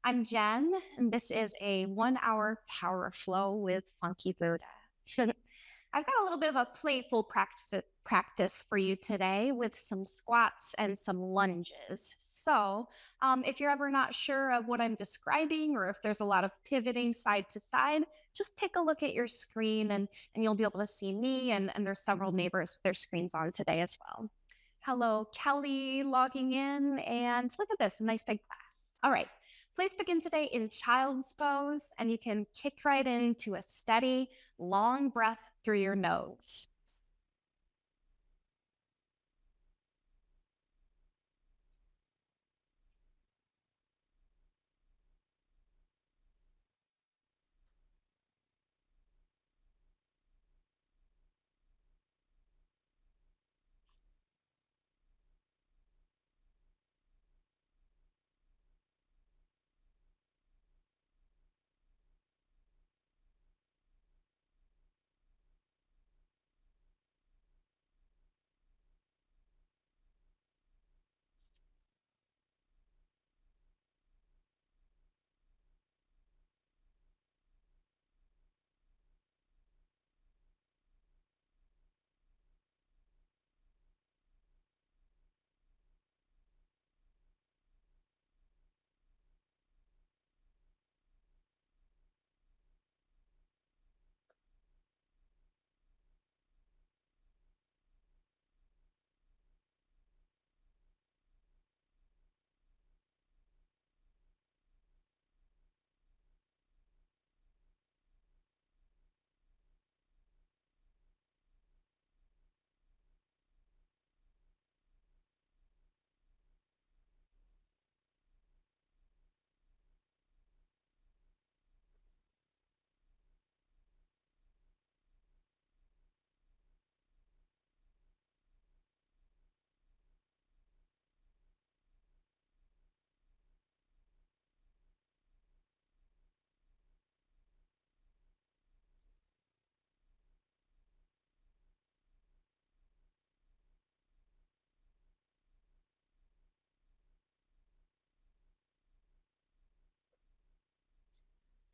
I'm Jen, and this is a 1 hour power flow with Funky Buddha. I've got a little bit of a playful practice for you today with some squats and some lunges. If you're ever not sure of what I'm describing or if there's a lot of pivoting side to side, just take a look at your screen and you'll be able to see me. And there's several neighbors with their screens on today as well. Hello, Kelly logging in. And look at this, a nice big class. All right. Please begin today in child's pose, and you can kick right into a steady, long breath through your nose.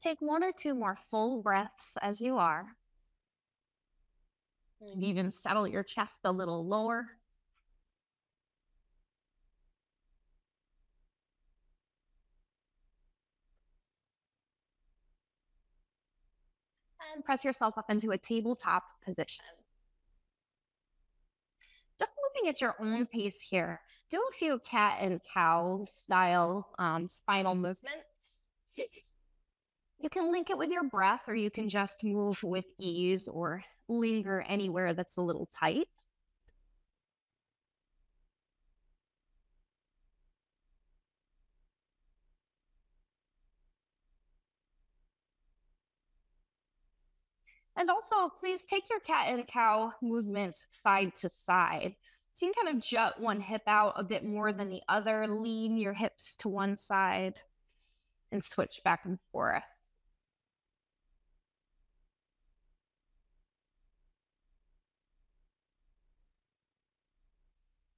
Take one or two more full breaths as you are. And even settle your chest a little lower. And press yourself up into a tabletop position. Just looking at your own pace here, do a few cat and cow style spinal movements. You can link it with your breath, or you can just move with ease or linger anywhere that's a little tight. And also, please take your cat and cow movements side to side. So you can kind of jut one hip out a bit more than the other, lean your hips to one side, and switch back and forth.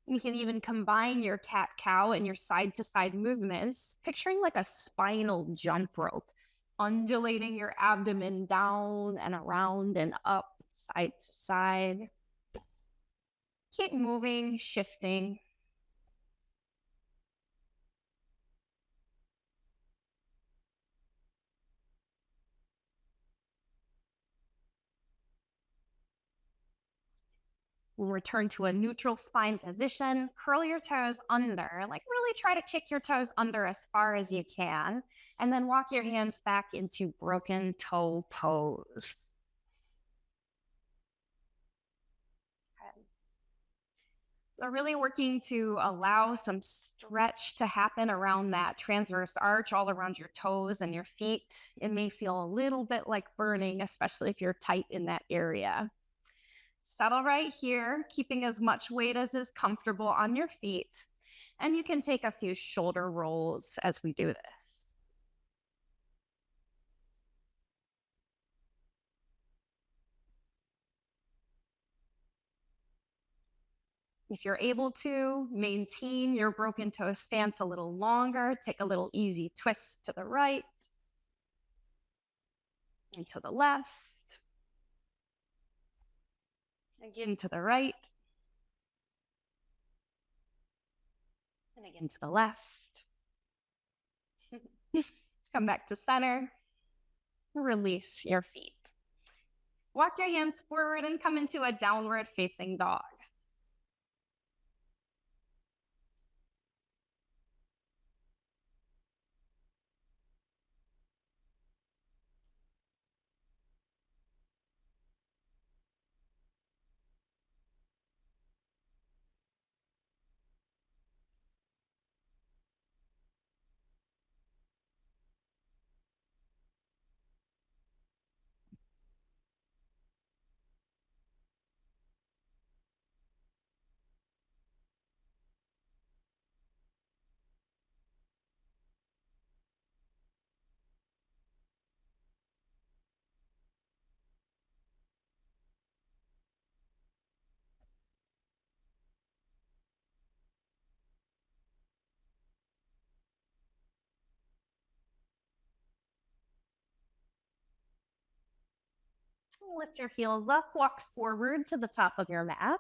You can even combine your cat cow and your side to side movements, picturing like a spinal jump rope, undulating your abdomen down and around and up, side to side. Keep moving, shifting. We'll return to a neutral spine position. Curl your toes under, like really try to kick your toes under as far as you can. And then walk your hands back into broken toe pose. So really working to allow some stretch to happen around that transverse arch all around your toes and your feet. It may feel a little bit like burning, especially if you're tight in that area. Settle right here, keeping as much weight as is comfortable on your feet. And you can take a few shoulder rolls as we do this. If you're able to, maintain your broken toe stance a little longer. Take a little easy twist to the right and to the left. Again to the right. And again to the left. Come back to center. Release your feet. Walk your hands forward and come into a downward facing dog. Lift your heels up, walk forward to the top of your mat.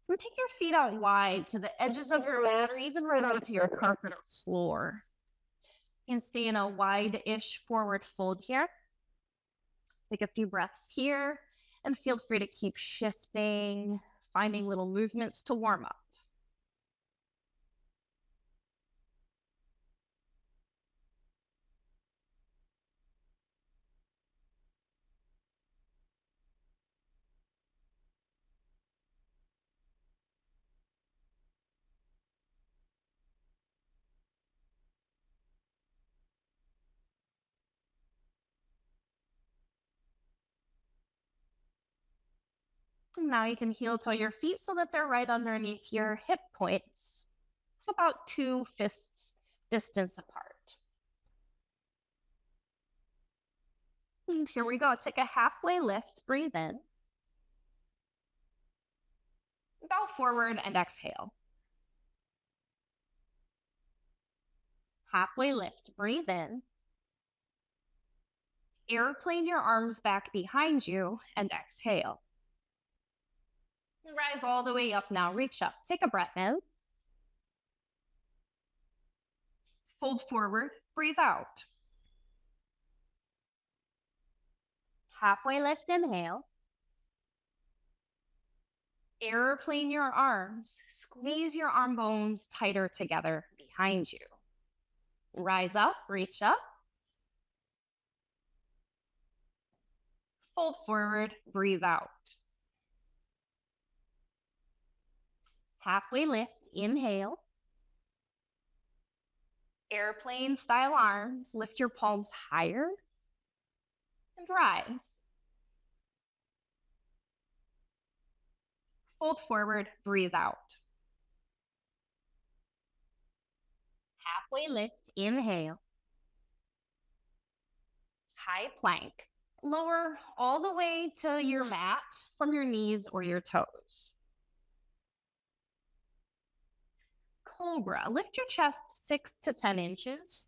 And take your feet out wide to the edges of your mat or even right onto your carpet or floor. And stay in a wide-ish forward fold here. Take a few breaths here and feel free to keep shifting, finding little movements to warm up. Now you can heel toe your feet so that they're right underneath your hip points, about 2 fists distance apart. And here we go. Take a halfway lift, breathe in. Bow forward and exhale. Halfway lift, breathe in. Airplane your arms back behind you and exhale. Rise all the way up now. Reach up. Take a breath in. Fold forward. Breathe out. Halfway lift. Inhale. Airplane your arms. Squeeze your arm bones tighter together behind you. Rise up. Reach up. Fold forward. Breathe out. Halfway lift, inhale. Airplane style arms, lift your palms higher and rise. Fold forward, breathe out. Halfway lift, inhale. High plank. Lower all the way to your mat from your knees or your toes. Cobra, lift your chest 6 to 10 inches.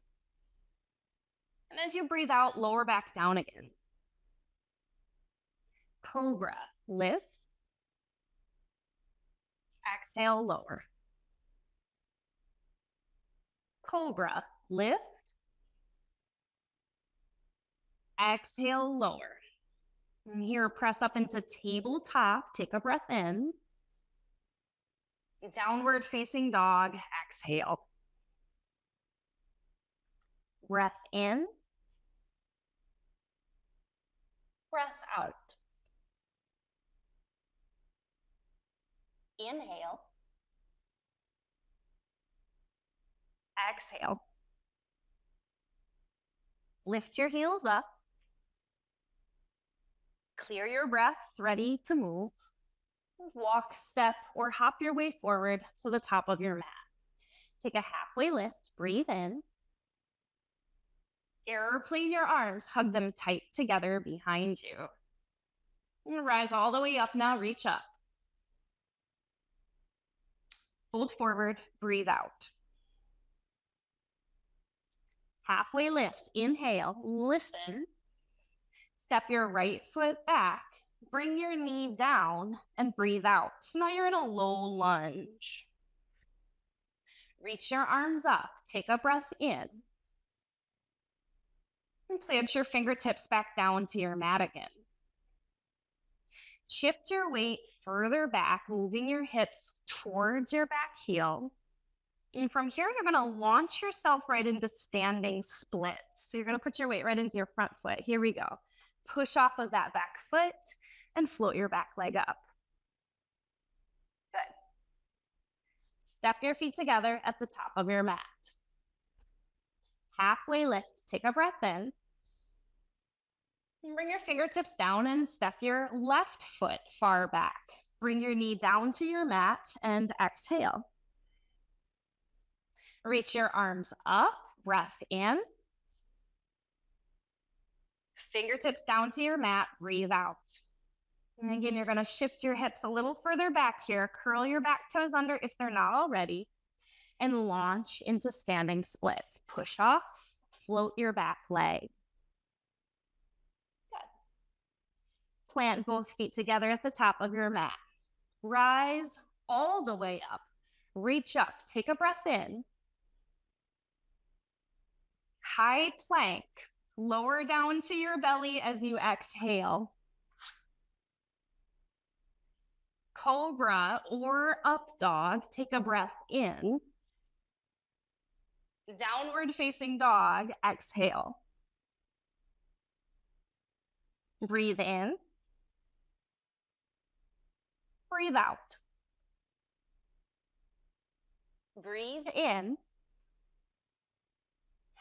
And as you breathe out, lower back down again. Cobra, lift. Exhale, lower. Cobra, lift. Exhale, lower. And here, press up into tabletop. Take a breath in. Downward facing dog, exhale. Breath in. Breath out. Inhale. Exhale. Lift your heels up. Clear your breath, ready to move. Walk, step, or hop your way forward to the top of your mat. Take a halfway lift, breathe in. Airplane your arms, hug them tight together behind you. And rise all the way up now, reach up. Fold forward, breathe out. Halfway lift, inhale, listen. Step your right foot back, bring your knee down, and breathe out. So now you're in a low lunge. Reach your arms up, take a breath in. And plant your fingertips back down to your mat again. Shift your weight further back, moving your hips towards your back heel. And from here, you're going to launch yourself right into standing splits. So you're going to put your weight right into your front foot. Here we go. Push off of that back foot and float your back leg up. Good. Step your feet together at the top of your mat. Halfway lift, take a breath in. And bring your fingertips down and step your left foot far back. Bring your knee down to your mat and exhale. Reach your arms up, breath in. Fingertips down to your mat, breathe out. And again, you're going to shift your hips a little further back here. Curl your back toes under if they're not already. And launch into standing splits. Push off, float your back leg. Good. Plant both feet together at the top of your mat. Rise all the way up. Reach up, take a breath in. High plank. Lower down to your belly as you exhale. Cobra or up dog, take a breath in. Downward facing dog, exhale. Breathe in. Breathe out. Breathe in.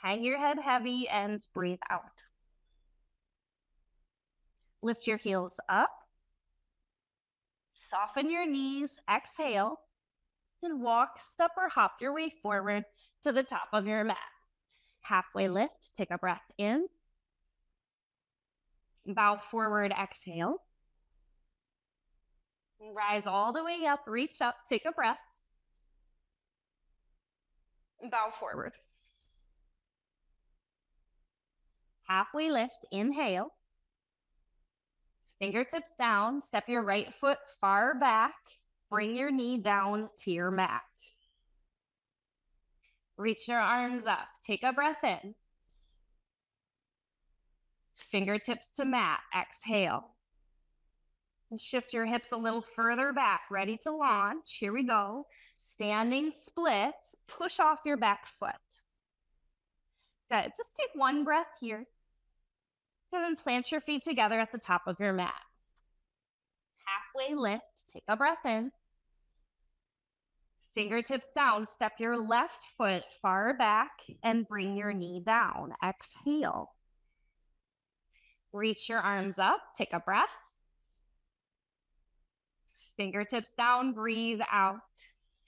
Hang your head heavy and breathe out. Lift your heels up. Soften your knees, exhale, and walk, step, or hop your way forward to the top of your mat. Halfway lift, take a breath in. Bow forward, exhale. Rise all the way up, reach up, take a breath. Bow forward. Halfway lift, inhale. Fingertips down, step your right foot far back. Bring your knee down to your mat. Reach your arms up, take a breath in. Fingertips to mat, exhale. And shift your hips a little further back, ready to launch. Here we go. Standing splits, push off your back foot. Good, just take one breath here. And then plant your feet together at the top of your mat. Halfway lift, take a breath in. Fingertips down, step your left foot far back and bring your knee down. Exhale. Reach your arms up, take a breath. Fingertips down, breathe out.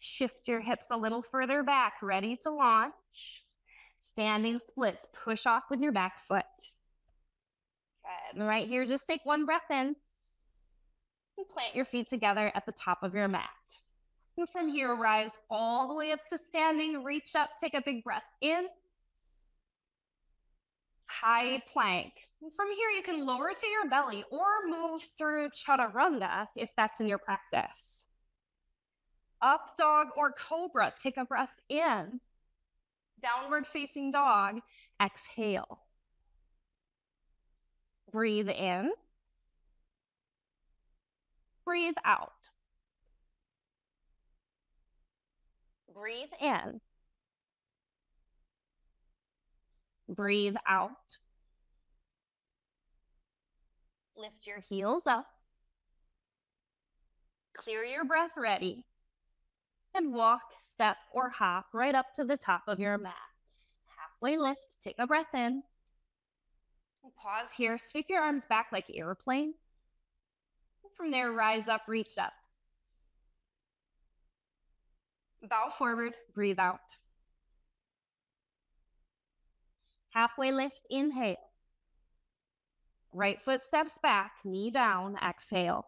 Shift your hips a little further back, ready to launch. Standing splits, push off with your back foot. Good. And right here, just take one breath in and plant your feet together at the top of your mat. And from here, rise all the way up to standing, reach up, take a big breath in. High plank. And from here, you can lower to your belly or move through chaturanga if that's in your practice. Up dog or cobra, take a breath in. Downward facing dog, exhale. Breathe in. Breathe out. Breathe in. Breathe out. Lift your heels up. Clear your breath ready. And walk, step, or hop right up to the top of your mat. Halfway lift, take a breath in. Pause here, sweep your arms back like airplane. From there, rise up, reach up. Bow forward, breathe out. Halfway lift, inhale. Right foot steps back, knee down, exhale.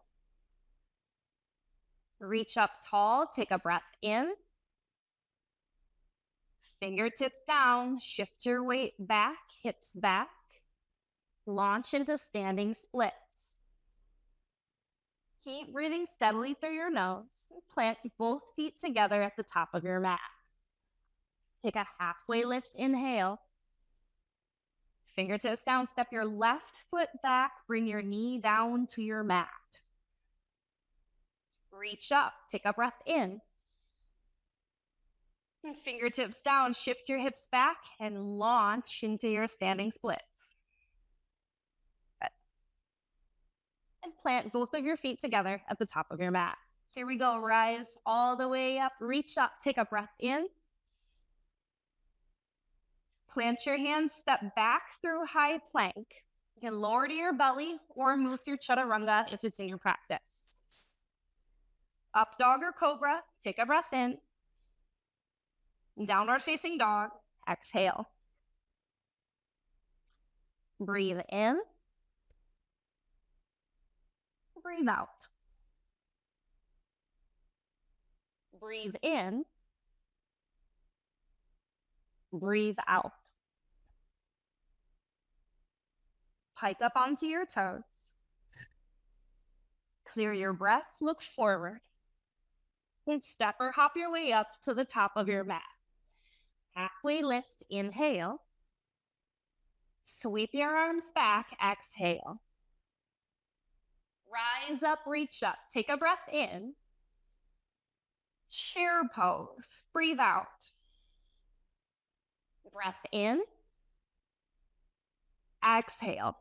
Reach up tall, take a breath in. Fingertips down, shift your weight back, hips back. Launch into standing splits. Keep breathing steadily through your nose. Plant both feet together at the top of your mat. Take a halfway lift, inhale. Fingertips down, step your left foot back, bring your knee down to your mat. Reach up, take a breath in. Fingertips down, shift your hips back and launch into your standing splits. Good. And plant both of your feet together at the top of your mat. Here we go, rise all the way up, reach up, take a breath in. Plant your hands, step back through high plank. You can lower to your belly or move through chaturanga if it's in your practice. Up dog or cobra, take a breath in. Downward facing dog, exhale. Breathe in. Breathe out. Breathe in. Breathe out. Hike up onto your toes. Clear your breath, look forward. And step or hop your way up to the top of your mat. Halfway lift, inhale. Sweep your arms back, exhale. Rise up, reach up, take a breath in. Chair pose, breathe out. Breath in. Exhale.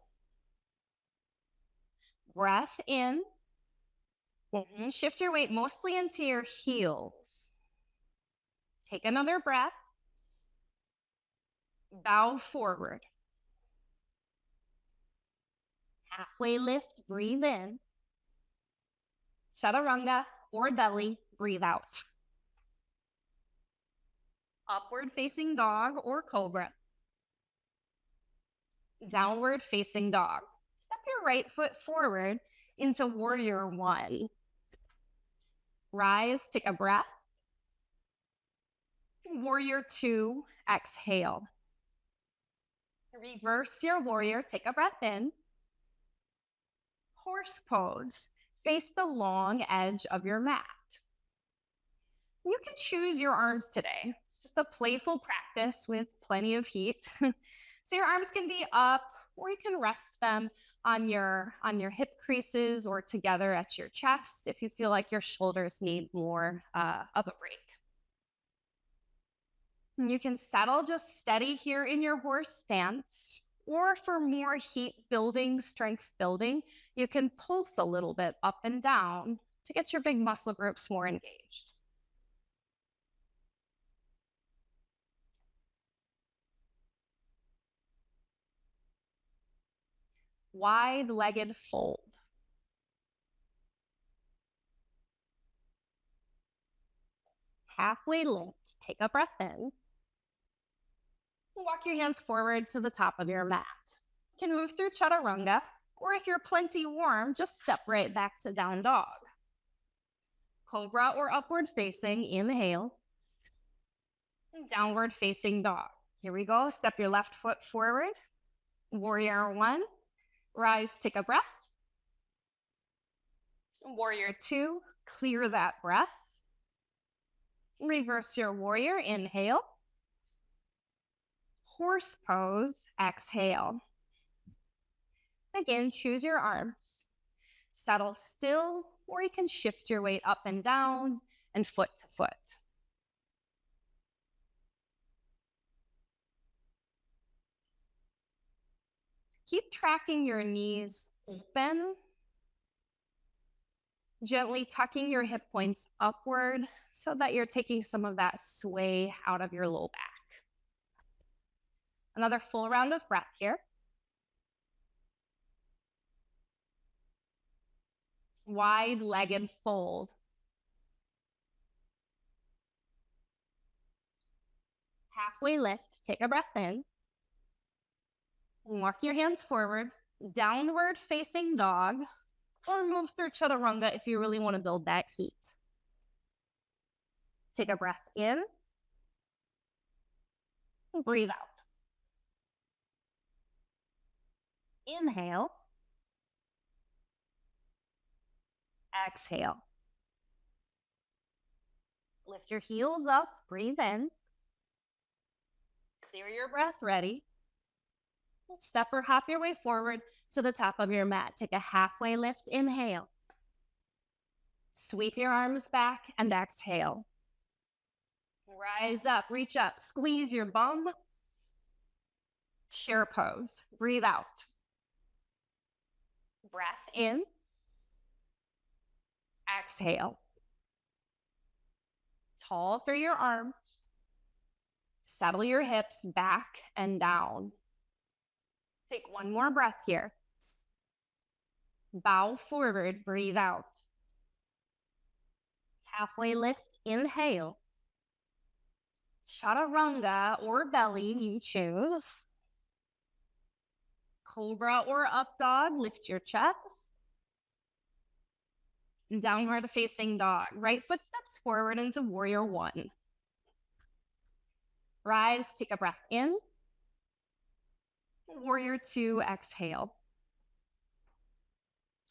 Breath in. Shift your weight mostly into your heels. Take another breath. Bow forward. Halfway lift, breathe in. Chaturanga or belly, breathe out. Upward facing dog or cobra. Downward facing dog. Step your right foot forward into warrior one. Rise, take a breath. Warrior two, exhale. Reverse your warrior, take a breath in. Horse pose, face the long edge of your mat. You can choose your arms today. It's just a playful practice with plenty of heat. So your arms can be up, or you can rest them on your hip creases or together at your chest if you feel like your shoulders need more of a break. You can settle just steady here in your horse stance, or for more heat building, strength building, you can pulse a little bit up and down to get your big muscle groups more engaged. Wide-legged fold. Halfway lift, take a breath in. Walk your hands forward to the top of your mat. You can move through chaturanga, or if you're plenty warm, just step right back to down dog. Cobra or upward facing, inhale. Downward facing dog. Here we go, step your left foot forward. Warrior one. Rise, take a breath. Warrior two, clear that breath. Reverse your warrior, inhale. Horse pose, exhale. Again, choose your arms. Settle still, or you can shift your weight up and down and foot to foot. Keep tracking your knees open, gently tucking your hip points upward so that you're taking some of that sway out of your low back. Another full round of breath here. Wide-legged fold. Halfway lift, take a breath in. Walk your hands forward, downward facing dog, or move through chaturanga if you really want to build that heat. Take a breath in. Breathe out. Inhale. Exhale. Lift your heels up. Breathe in. Clear your breath. Ready. Step or hop your way forward to the top of your mat. Take a halfway lift. Inhale. Sweep your arms back and exhale. Rise up, reach up, squeeze your bum. Chair pose. Breathe out. Breath in. Exhale. Tall through your arms. Settle your hips back and down. Take one more breath here. Bow forward, breathe out. Halfway lift, inhale. Chaturanga or belly, you choose. Cobra or up dog, lift your chest. Downward facing dog. Right foot steps forward into warrior one. Rise, take a breath in. Warrior two, exhale.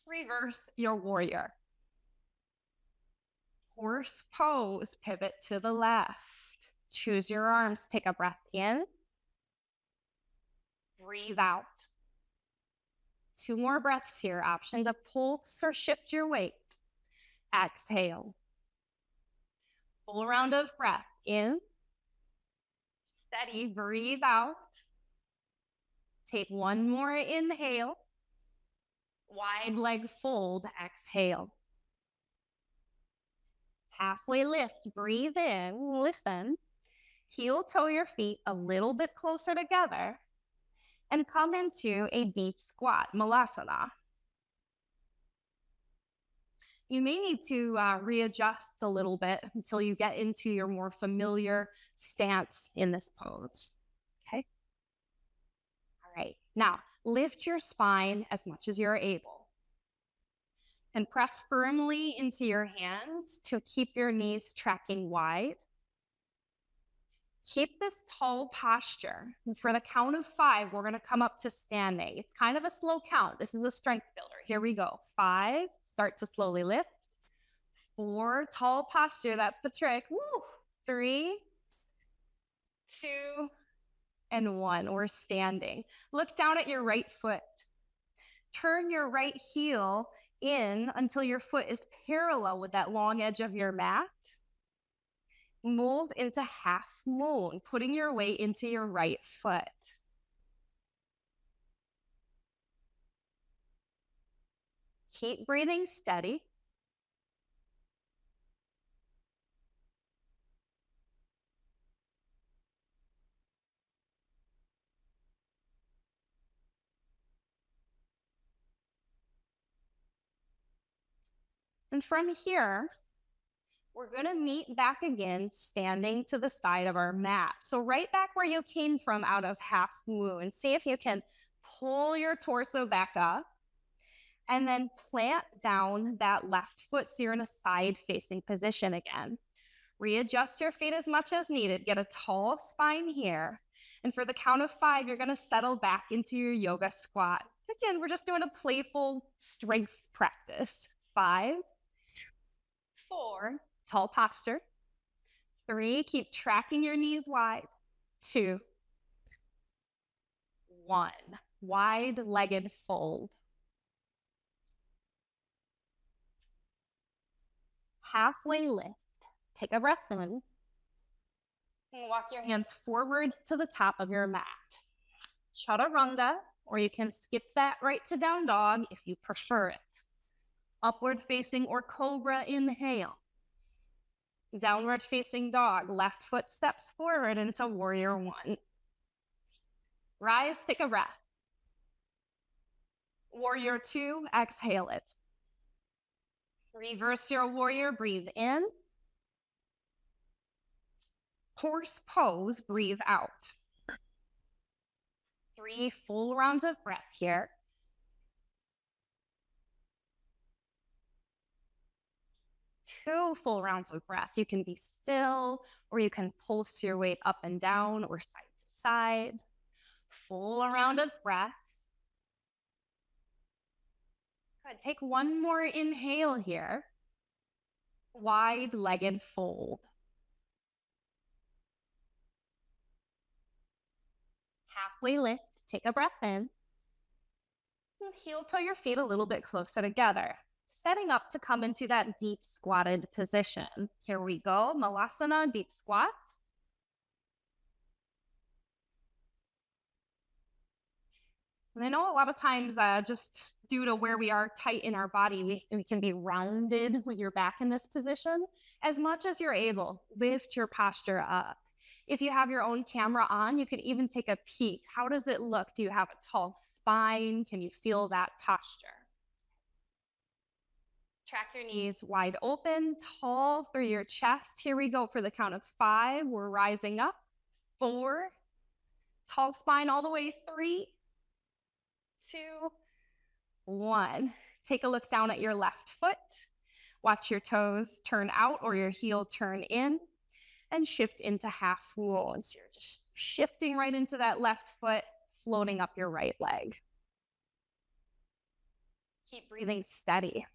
Reverse your warrior. Horse pose, pivot to the left. Choose your arms, take a breath in. Breathe out. Two more breaths here. Option to pulse or shift your weight. Exhale. Full round of breath in. Steady, breathe out. Take one more inhale. Wide leg fold, exhale. Halfway lift, breathe in, listen. Heel toe your feet a little bit closer together and come into a deep squat, Malasana. You may need to readjust a little bit until you get into your more familiar stance in this pose, okay? All right, now lift your spine as much as you're able and press firmly into your hands to keep your knees tracking wide. Keep this tall posture. And for the count of 5, we're going to come up to standing. It's kind of a slow count. This is a strength builder. Here we go. 5, start to slowly lift. 4, tall posture. That's the trick. Woo. 3, 2, and 1. We're standing. Look down at your right foot. Turn your right heel in until your foot is parallel with that long edge of your mat. Move into half moon, putting your weight into your right foot. Keep breathing steady. And from here, we're going to meet back again, standing to the side of our mat. So right back where you came from out of half moon, see if you can pull your torso back up and then plant down that left foot so you're in a side-facing position again. Readjust your feet as much as needed. Get a tall spine here. And for the count of 5, you're going to settle back into your yoga squat. Again, we're just doing a playful strength practice. 5, 4, tall posture. 3, keep tracking your knees wide. 2, 1, wide-legged fold. Halfway lift. Take a breath in. And walk your hands forward to the top of your mat. Chaturanga, or you can skip that right to down dog if you prefer it. Upward facing or cobra, inhale. Downward facing dog, left foot steps forward into warrior one. Rise, take a breath. Warrior two, exhale it. Reverse your warrior, breathe in. Horse pose, breathe out. 3 full rounds of breath here. 2 full rounds of breath. You can be still, or you can pulse your weight up and down or side to side. Full round of breath. Good. Take one more inhale here. Wide-legged fold. Halfway lift. Take a breath in. And heel toe your feet a little bit closer together, setting up to come into that deep squatted position. Here we go. Malasana, deep squat. And I know a lot of times, just due to where we are tight in our body, we can be rounded with your back in this position. As much as you're able, lift your posture up. If you have your own camera on, you can even take a peek. How does it look? Do you have a tall spine? Can you feel that posture? Track your knees wide open, tall through your chest. Here we go for the count of 5. We're rising up. 4, tall spine all the way. 3, 2, 1. Take a look down at your left foot. Watch your toes turn out or your heel turn in and shift into half roll. So you're just shifting right into that left foot, floating up your right leg. Keep breathing steady.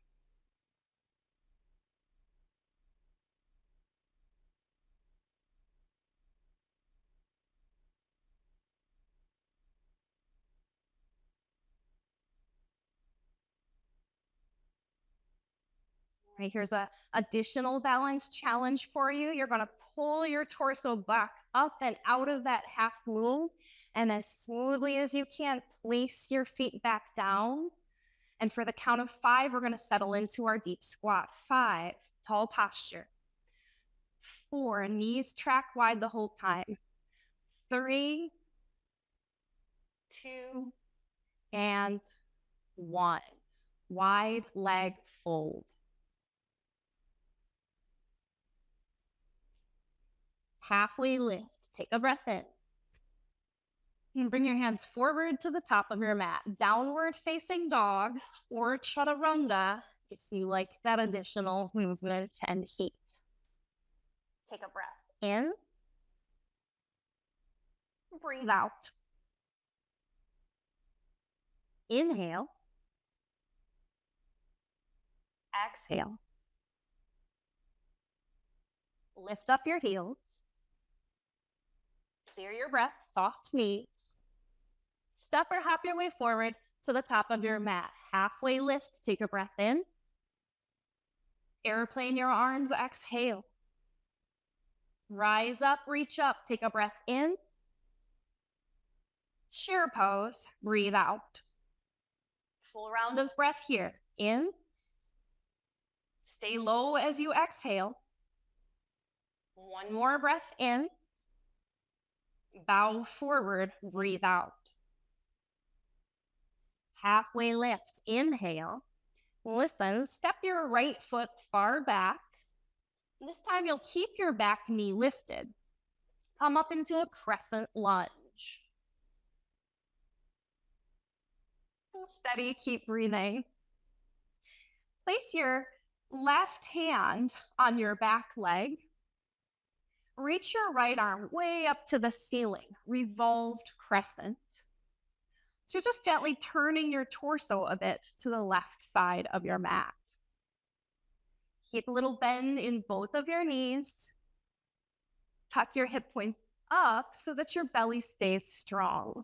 Right, here's a additional balance challenge for you. You're going to pull your torso back up and out of that half roll, and as smoothly as you can, place your feet back down. And for the count of 5, we're going to settle into our deep squat. 5, tall posture. 4, knees track wide the whole time. 3, 2, and 1. Wide leg fold. Halfway lift. Take a breath in. And bring your hands forward to the top of your mat. Downward facing dog or chaturanga if you like that additional movement and heat. Take a breath in. Breathe out. Inhale. Exhale. Lift up your heels. Clear your breath, soft knees. Step or hop your way forward to the top of your mat. Halfway lift, take a breath in. Airplane your arms, exhale. Rise up, reach up, take a breath in. Chair pose, breathe out. Full round of breath here. In. Stay low as you exhale. One more breath in. Bow forward, breathe out. Halfway lift, inhale. Listen, step your right foot far back. This time you'll keep your back knee lifted. Come up into a crescent lunge. Steady, keep breathing. Place your left hand on your back leg. Reach your right arm way up to the ceiling, revolved crescent. So just gently turning your torso a bit to the left side of your mat. Keep a little bend in both of your knees. Tuck your hip points up so that your belly stays strong.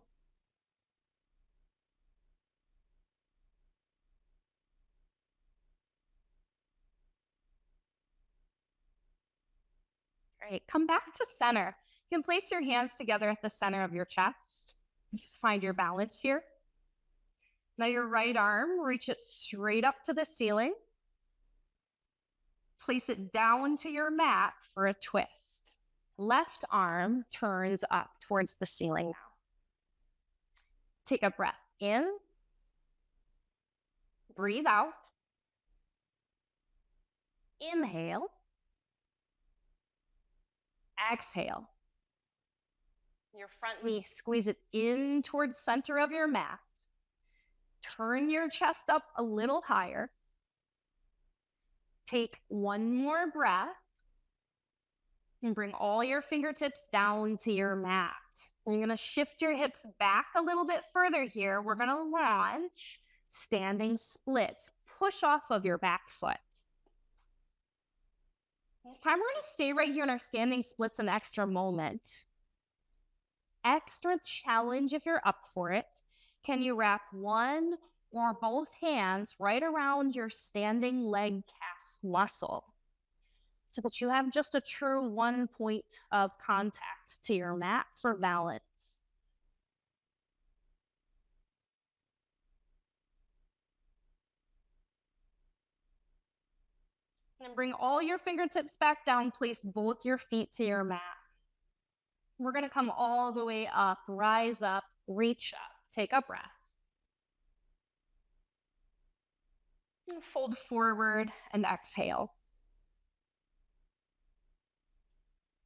Great. Come back to center. You can place your hands together at the center of your chest. Just find your balance here. Now your right arm, reach it straight up to the ceiling. Place it down to your mat for a twist. Left arm turns up towards the ceiling now. Take a breath in. Breathe out. Inhale. Exhale. Your front knee, squeeze it in towards center of your mat. Turn your chest up a little higher. Take one more breath and bring all your fingertips down to your mat. You're going to shift your hips back a little bit further here. We're going to launch standing splits. Push off of your back foot. This time we're going to stay right here in our standing splits an extra moment. Extra challenge if you're up for it. Can you wrap one or both hands right around your standing leg calf muscle so that you have just a true 1 point of contact to your mat for balance? And bring all your fingertips back down. Place both your feet to your mat. We're going to come all the way up, rise up, reach up. Take a breath. And fold forward and exhale.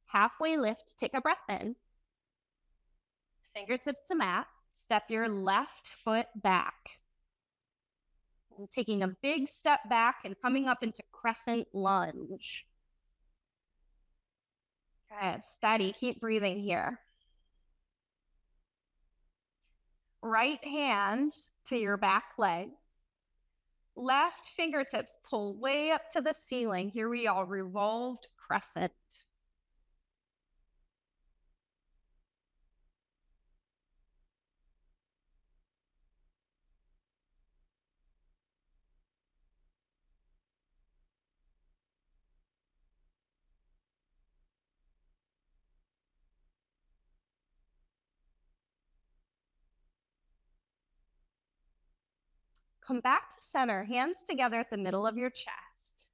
Halfway lift, take a breath in. Fingertips to mat. Step your left foot back. And taking a big step back and coming up into crescent lunge. Good, steady, keep breathing here. Right hand to your back leg. Left fingertips pull way up to the ceiling. Here we are, revolved crescent. Come back to center, hands together at the middle of your chest.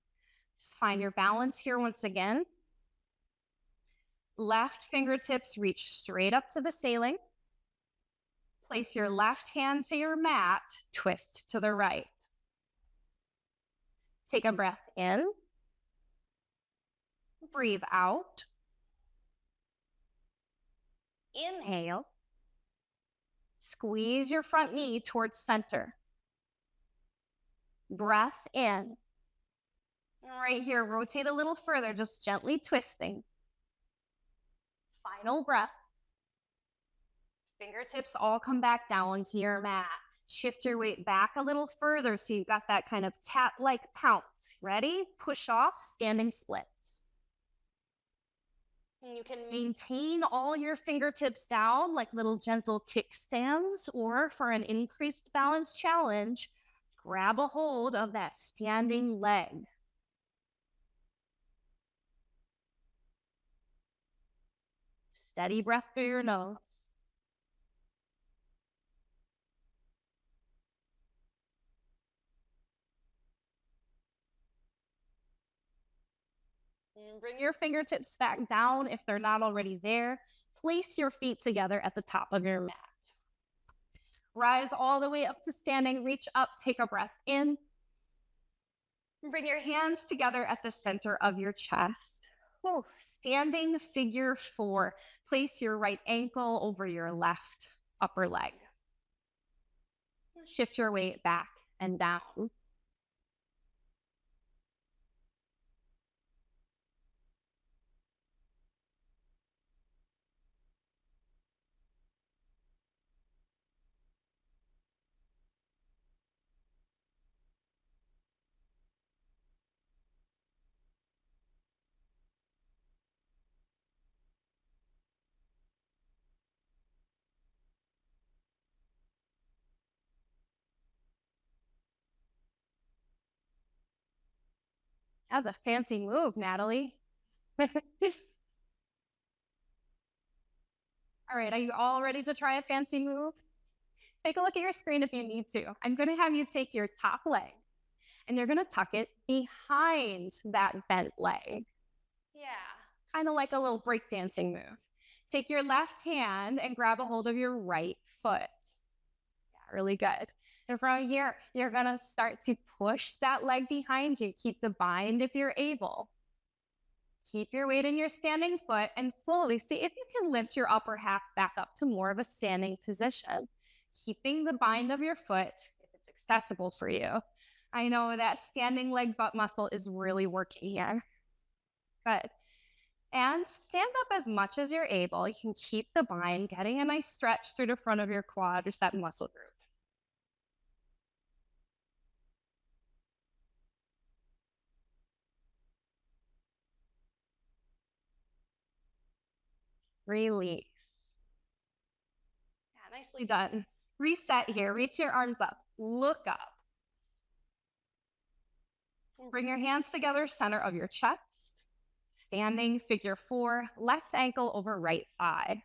Just find your balance here once again. Left fingertips reach straight up to the ceiling. Place your left hand to your mat, twist to the right. Take a breath in. Breathe out. Inhale. Squeeze your front knee towards center. Breath in. Right here, rotate a little further, just gently twisting. Final breath. Fingertips all come back down to your mat. Shift your weight back a little further so you've got that kind of tap-like pounce. Ready? Push off, standing splits. And you can maintain all your fingertips down like little gentle kickstands, or for an increased balance challenge, grab a hold of that standing leg. Steady breath through your nose. And bring your fingertips back down if they're not already there. Place your feet together at the top of your mat. Rise all the way up to standing, reach up, take a breath in. Bring your hands together at the center of your chest. Standing figure 4. Place your right ankle over your left upper leg. Shift your weight back and down. That's a fancy move, Natalie. All right, are you all ready to try a fancy move? Take a look at your screen if you need to. I'm going to have you take your top leg and you're going to tuck it behind that bent leg. Yeah, kind of like a little breakdancing move. Take your left hand and grab a hold of your right foot. Yeah, really good. And from here, you're going to start to push that leg behind you. Keep the bind if you're able. Keep your weight in your standing foot and slowly see if you can lift your upper half back up to more of a standing position. Keeping the bind of your foot if it's accessible for you. I know that standing leg butt muscle is really working here. Good. And stand up as much as you're able. You can keep the bind, getting a nice stretch through the front of your quadricep muscle group. Release. Yeah, nicely done. Reset here. Reach your arms up. Look up. Bring your hands together, center of your chest. Standing figure 4, left ankle over right thigh.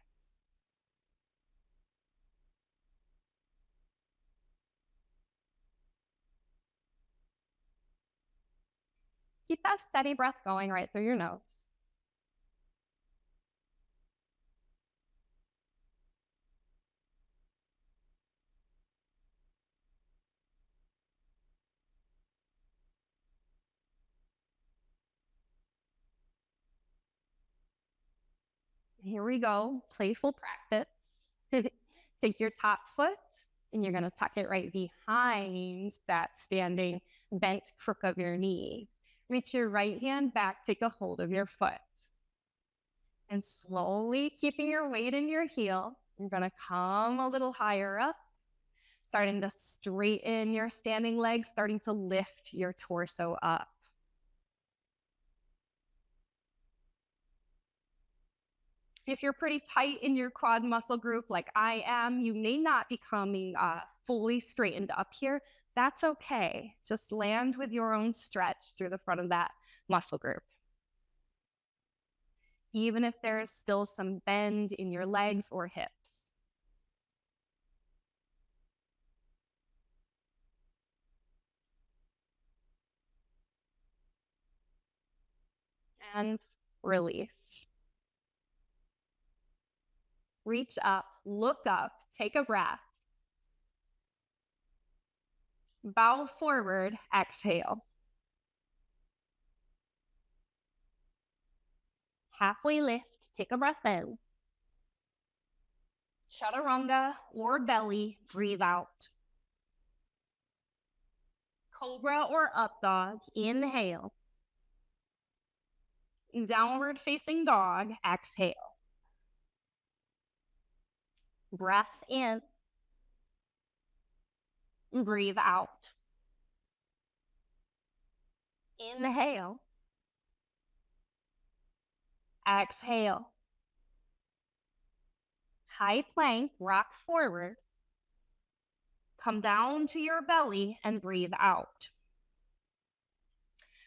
Keep that steady breath going right through your nose. Here we go, playful practice. Take your top foot and you're gonna tuck it right behind that standing bent crook of your knee. Reach your right hand back, take a hold of your foot. And slowly keeping your weight in your heel, you're gonna come a little higher up, starting to straighten your standing legs, starting to lift your torso up. If you're pretty tight in your quad muscle group like I am, you may not be coming fully straightened up here. That's okay. Just land with your own stretch through the front of that muscle group. Even if there's still some bend in your legs or hips. And release. Reach up, look up, take a breath. Bow forward, exhale. Halfway lift, take a breath in. Chaturanga or belly, breathe out. Cobra or up dog, inhale. Downward facing dog, exhale. Breath in. Breathe out. Inhale. Exhale. High plank, rock forward. Come down to your belly and breathe out.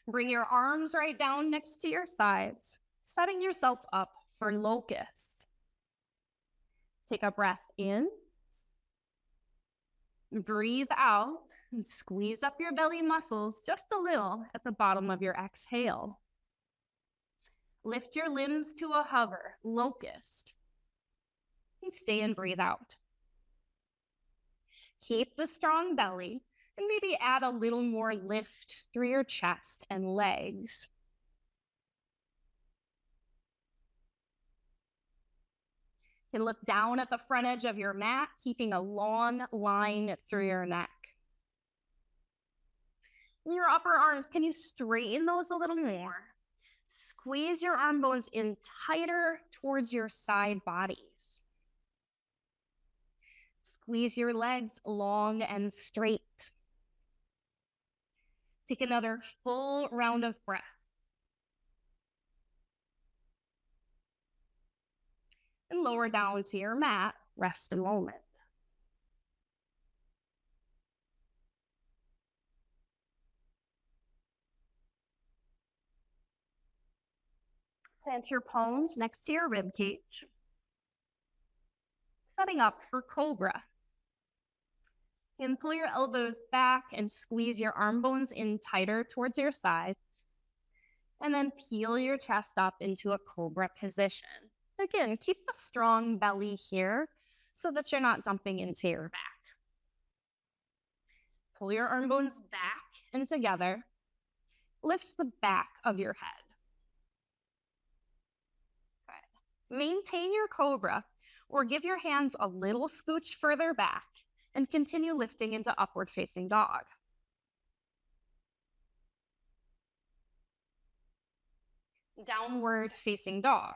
Bring your arms right down next to your sides, setting yourself up for locust. Take a breath in. Breathe out and squeeze up your belly muscles just a little at the bottom of your exhale. Lift your limbs to a hover, locust. And stay and breathe out. Keep the strong belly and maybe add a little more lift through your chest and legs. You can look down at the front edge of your mat, keeping a long line through your neck. Your upper arms, can you straighten those a little more? Squeeze your arm bones in tighter towards your side bodies. Squeeze your legs long and straight. Take another full round of breath. And lower down to your mat, rest a moment. Plant your palms next to your rib cage. Setting up for cobra. And pull your elbows back and squeeze your arm bones in tighter towards your sides. And then peel your chest up into a cobra position. Again, keep a strong belly here so that you're not dumping into your back. Pull your arm bones back and together. Lift the back of your head. Good. Maintain your cobra or give your hands a little scooch further back and continue lifting into upward facing dog. Downward facing dog.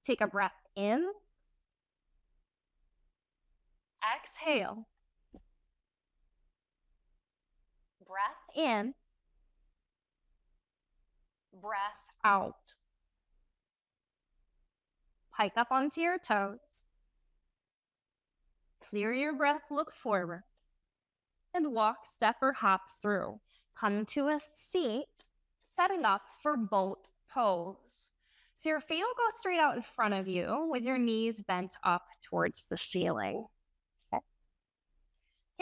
Take a breath in. Exhale. Breath in. Breath out. Hike up onto your toes. Clear your breath, look forward, and walk, step, or hop through. Come to a seat, setting up for boat pose. So your feet will go straight out in front of you with your knees bent up towards the ceiling. You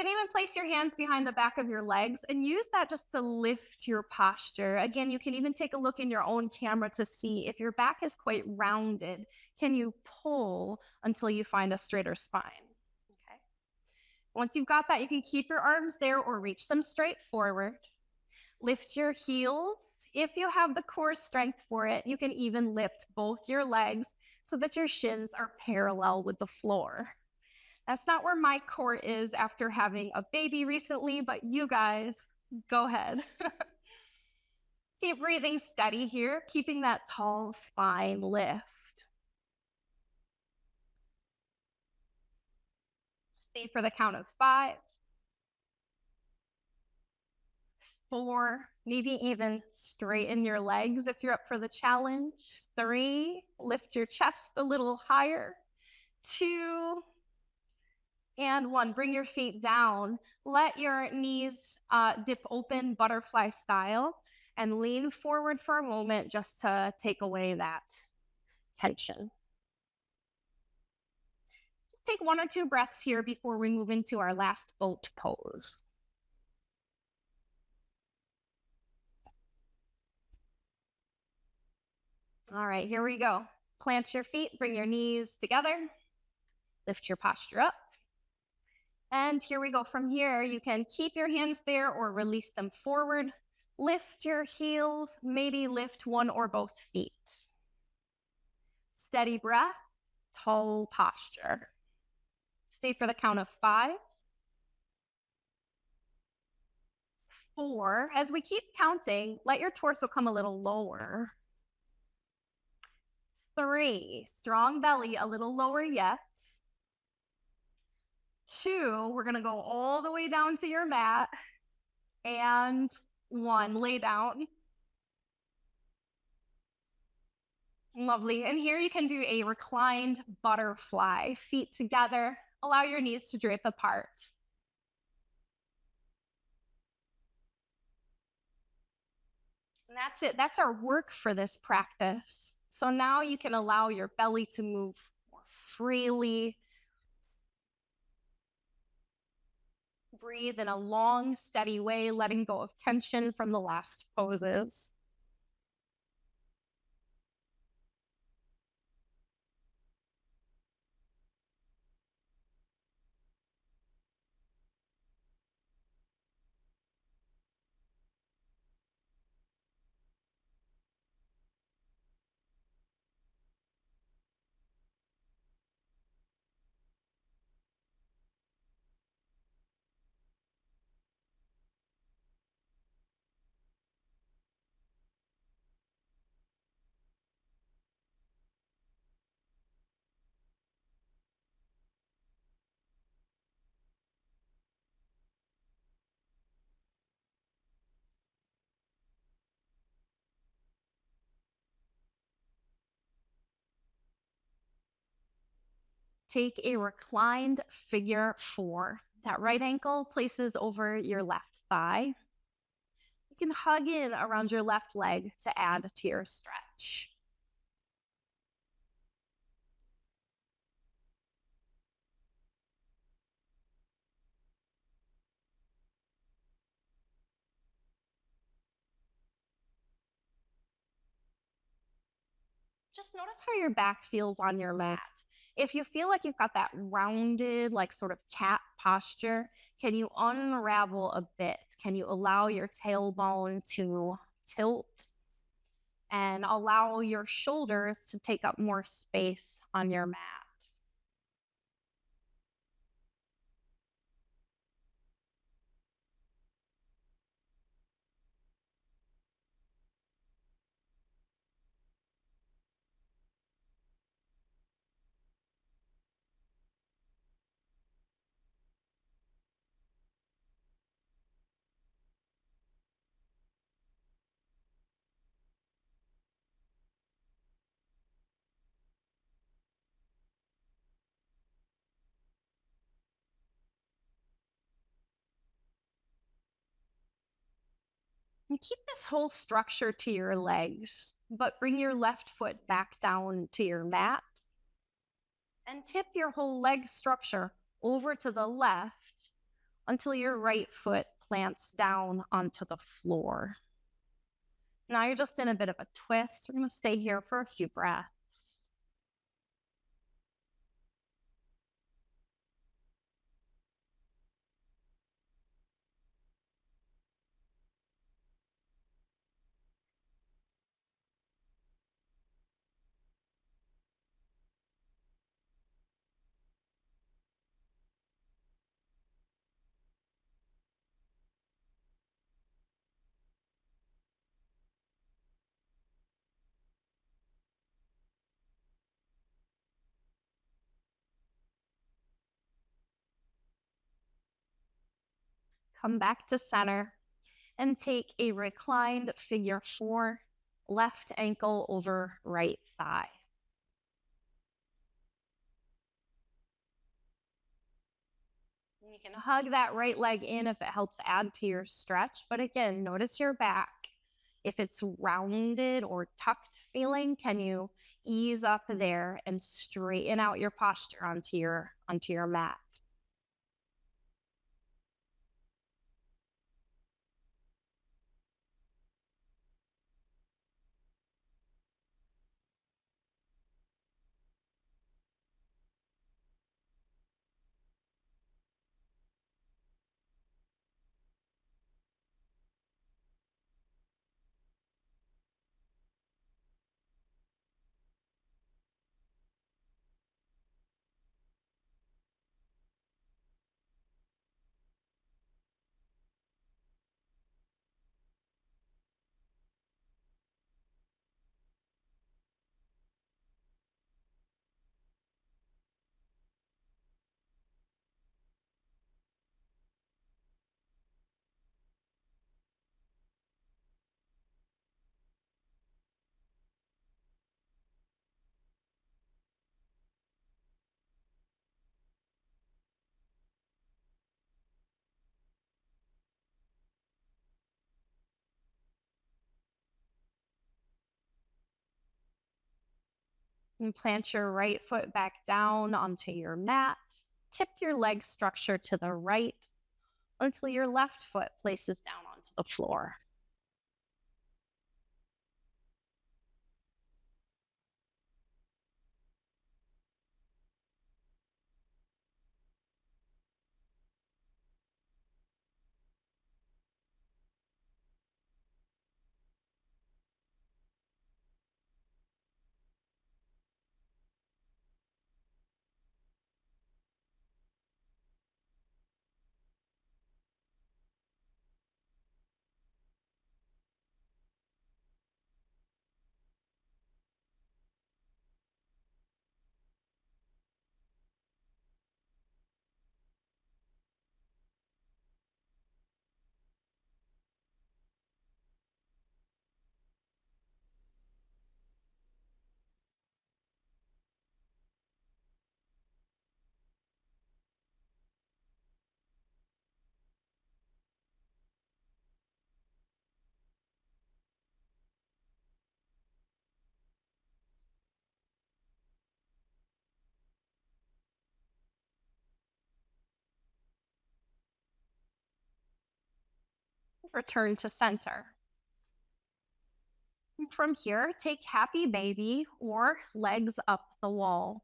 can even place your hands behind the back of your legs and use that just to lift your posture. Again, you can even take a look in your own camera to see if your back is quite rounded. Can you pull until you find a straighter spine? Okay. Once you've got that, you can keep your arms there or reach them straight forward. Lift your heels. If you have the core strength for it, you can even lift both your legs so that your shins are parallel with the floor. That's not where my core is after having a baby recently, but you guys, go ahead. Keep breathing steady here, keeping that tall spine lift. Stay for the count of 5, 4, maybe even straighten your legs if you're up for the challenge. 3, lift your chest a little higher. 2, and 1, bring your feet down. Let your knees dip open butterfly style and lean forward for a moment just to take away that tension. Just take 1 or 2 breaths here before we move into our last boat pose. All right, here we go. Plant your feet, bring your knees together, lift your posture up. And here we go. From here, you can keep your hands there or release them forward. Lift your heels, maybe lift 1 or both feet. Steady breath, tall posture. Stay for the count of 5, 4. As we keep counting, let your torso come a little lower. 3, strong belly, a little lower yet. 2, we're gonna go all the way down to your mat. And 1, lay down. Lovely. And here you can do a reclined butterfly, feet together. Allow your knees to drape apart. And that's it. That's our work for this practice. So now you can allow your belly to move more freely. Breathe in a long, steady way, letting go of tension from the last poses. Take a reclined figure 4. That right ankle places over your left thigh. You can hug in around your left leg to add to your stretch. Just notice how your back feels on your mat. If you feel like you've got that rounded, like sort of cat posture, can you unravel a bit? Can you allow your tailbone to tilt and allow your shoulders to take up more space on your mat? And keep this whole structure to your legs, but bring your left foot back down to your mat and tip your whole leg structure over to the left until your right foot plants down onto the floor. Now you're just in a bit of a twist. We're going to stay here for a few breaths. Come back to center and take a reclined figure four, left ankle over right thigh. And you can hug that right leg in if it helps add to your stretch. But again, notice your back. If it's rounded or tucked feeling, can you ease up there and straighten out your posture onto your mat? And plant your right foot back down onto your mat. Tip your leg structure to the right until your left foot places down onto the floor. Return to center. From here, take happy baby or legs up the wall.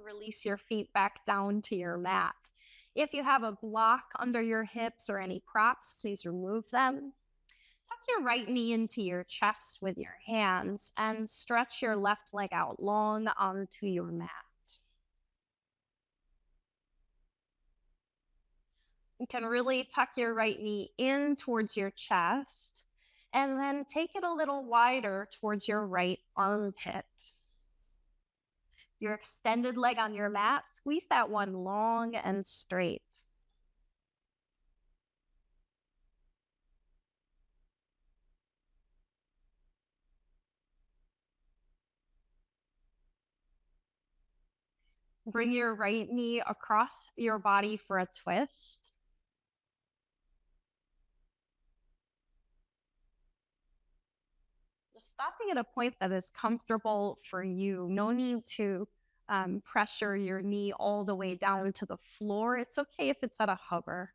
Release your feet back down to your mat. If you have a block under your hips or any props, please remove them. Tuck your right knee into your chest with your hands and stretch your left leg out long onto your mat. You can really tuck your right knee in towards your chest and then take it a little wider towards your right armpit. Your extended leg on your mat, squeeze that one long and straight. Bring your right knee across your body for a twist. Just stopping at a point that is comfortable for you. No need to pressure your knee all the way down to the floor. It's okay if it's at a hover.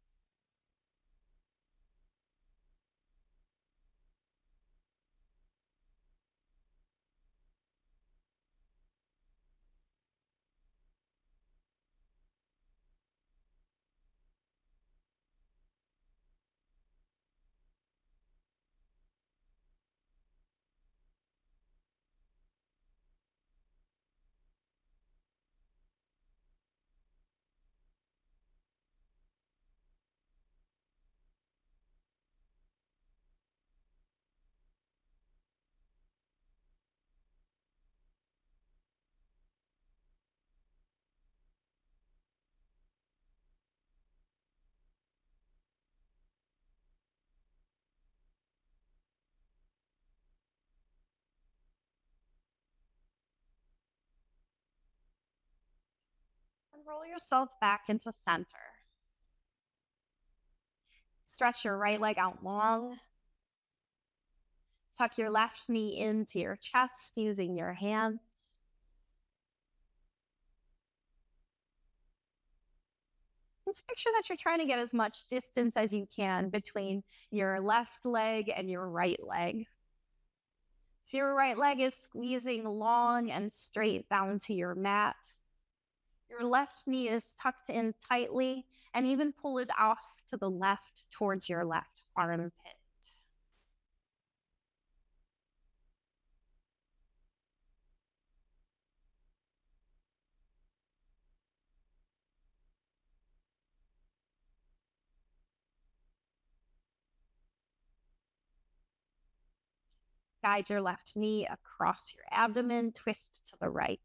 And roll yourself back into center. Stretch your right leg out long. Tuck your left knee into your chest using your hands. Just make sure that you're trying to get as much distance as you can between your left leg and your right leg. So your right leg is squeezing long and straight down to your mat. Your left knee is tucked in tightly and even pull it off to the left towards your left armpit. Guide your left knee across your abdomen, twist to the right.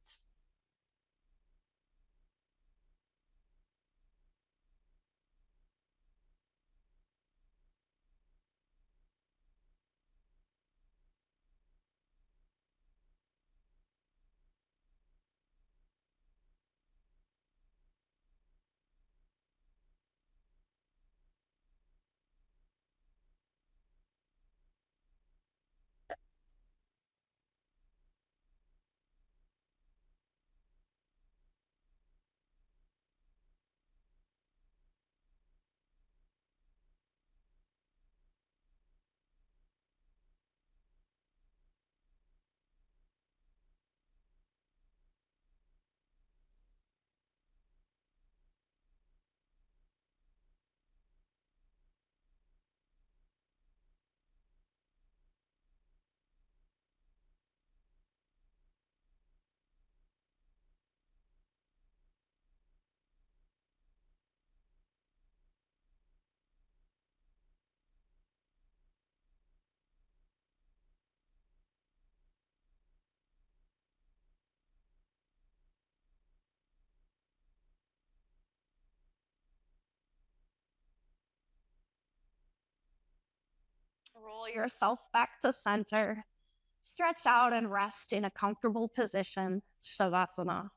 Roll yourself back to center. Stretch out and rest in a comfortable position, Shavasana.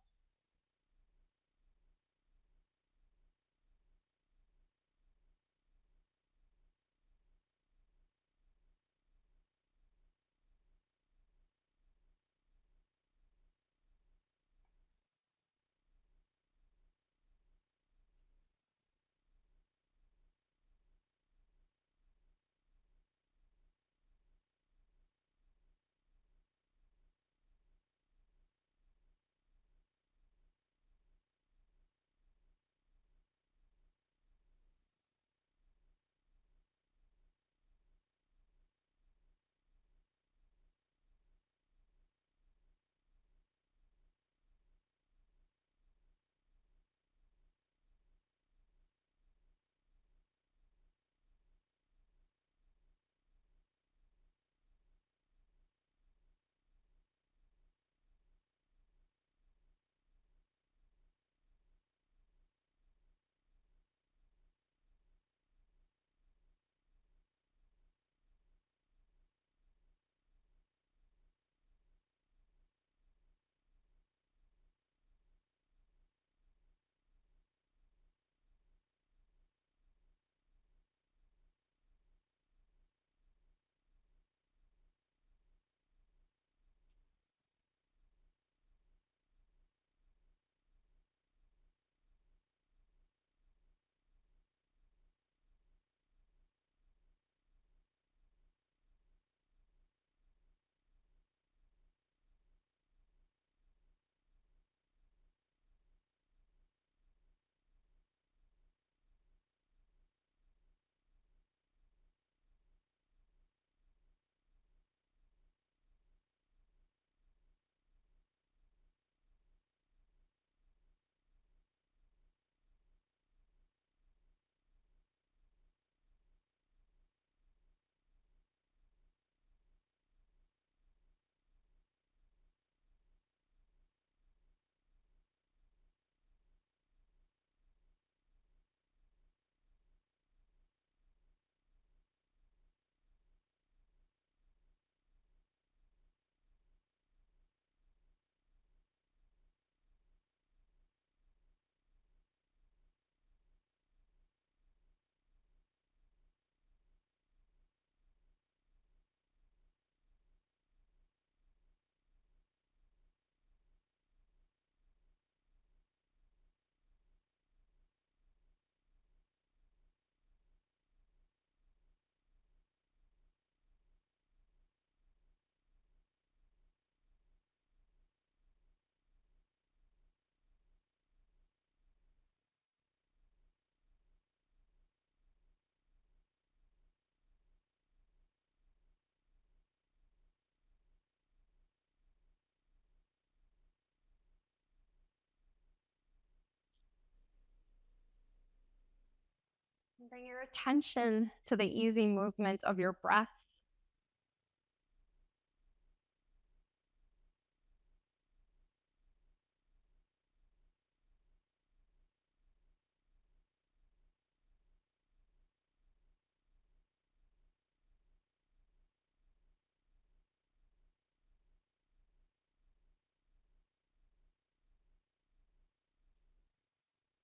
Bring your attention to the easy movement of your breath.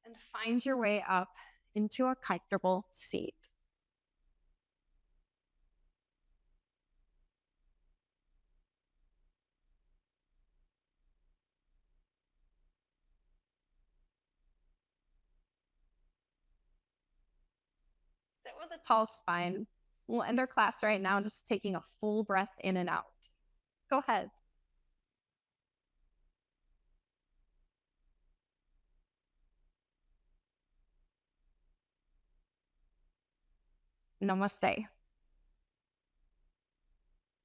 And find your way up into a comfortable seat. Sit with a tall spine. We'll end our class right now just taking a full breath in and out. Go ahead. Namaste.